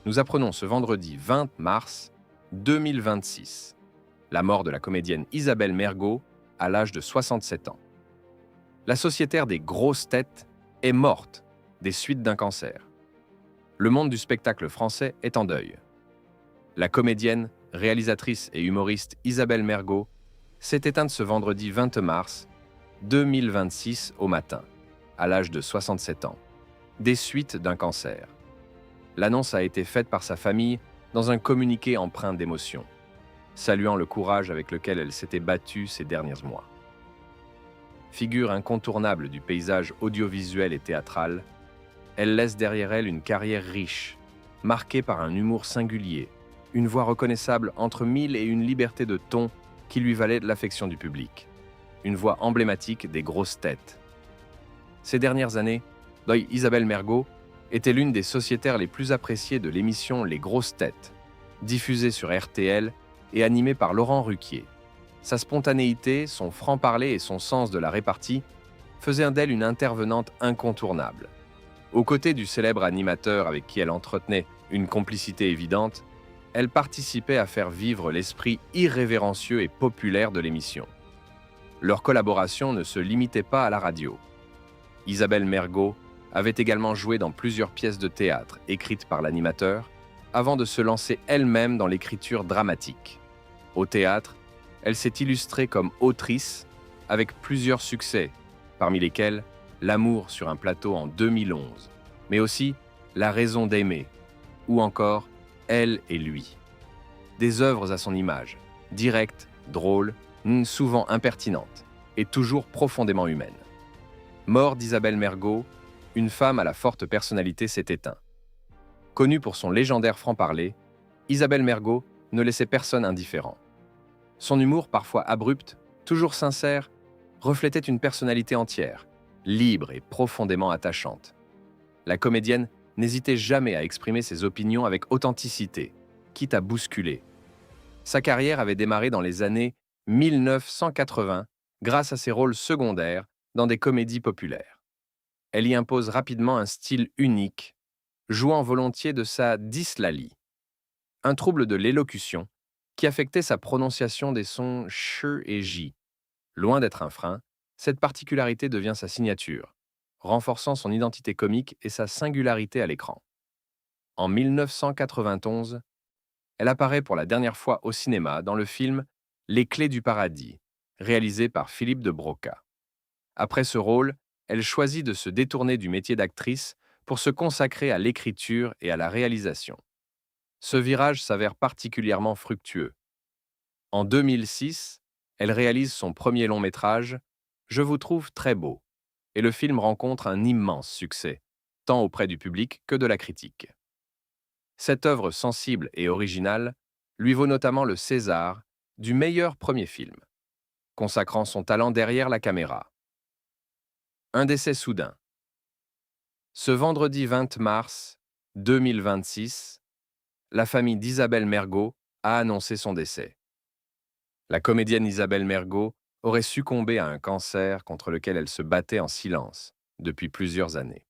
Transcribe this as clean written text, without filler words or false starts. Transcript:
nous apprenons ce vendredi 20 mars 2026 la mort de la comédienne Isabelle Mergo à l'âge de 67 ans. La sociétaire des grosses têtes est morte des suites d'un cancer. Le monde du spectacle français est en deuil. La comédienne, réalisatrice et humoriste Isabelle Mergo s'est éteinte ce vendredi 20 mars 2026 au matin, à l'âge de 67 ans, des suites d'un cancer. L'annonce a été faite par sa famille dans un communiqué empreint d'émotion, saluant le courage avec lequel elle s'était battue ces derniers mois. Figure incontournable du paysage audiovisuel et théâtral, elle laisse derrière elle une carrière riche, marquée par un humour singulier, une voix reconnaissable entre mille et une liberté de ton qui lui valait l'affection du public. Une voix emblématique des grosses têtes. Ces dernières années, Isabelle Mergo était l'une des sociétaires les plus appréciées de l'émission Les Grosses Têtes, diffusée sur RTL et animée par Laurent Ruquier. Sa spontanéité, son franc-parler et son sens de la répartie faisaient d'elle une intervenante incontournable. Aux côtés du célèbre animateur avec qui elle entretenait une complicité évidente, elle participait à faire vivre l'esprit irrévérencieux et populaire de l'émission. Leur collaboration ne se limitait pas à la radio. Isabelle Mergo avait également joué dans plusieurs pièces de théâtre écrites par l'animateur, avant de se lancer elle-même dans l'écriture dramatique. Au théâtre, elle s'est illustrée comme autrice avec plusieurs succès, parmi lesquels L'amour sur un plateau en 2011, mais aussi La raison d'aimer, ou encore Elle et lui. Des œuvres à son image, directes, drôles, souvent impertinentes, et toujours profondément humaines. Mort d'Isabelle Mergo, une femme à la forte personnalité s'est éteinte. Connue pour son légendaire franc-parler, Isabelle Mergo ne laissait personne indifférent. Son humour, parfois abrupt, toujours sincère, reflétait une personnalité entière, libre et profondément attachante. La comédienne n'hésitait jamais à exprimer ses opinions avec authenticité, quitte à bousculer. Sa carrière avait démarré dans les années 1980 grâce à ses rôles secondaires dans des comédies populaires. Elle y impose rapidement un style unique, jouant volontiers de sa dyslalie, un trouble de l'élocution qui affectait sa prononciation des sons ch et j. Loin d'être un frein, cette particularité devient sa signature, renforçant son identité comique et sa singularité à l'écran. En 1991, elle apparaît pour la dernière fois au cinéma dans le film Les Clés du paradis, réalisé par Philippe de Broca. Après ce rôle, elle choisit de se détourner du métier d'actrice pour se consacrer à l'écriture et à la réalisation. Ce virage s'avère particulièrement fructueux. En 2006, elle réalise son premier long-métrage, Je vous trouve très beau, et le film rencontre un immense succès, tant auprès du public que de la critique. Cette œuvre sensible et originale lui vaut notamment le César du meilleur premier film, consacrant son talent derrière la caméra. Un décès soudain. Ce vendredi 20 mars 2026, la famille d'Isabelle Mergo a annoncé son décès. La comédienne Isabelle Mergo aurait succombé à un cancer contre lequel elle se battait en silence depuis plusieurs années.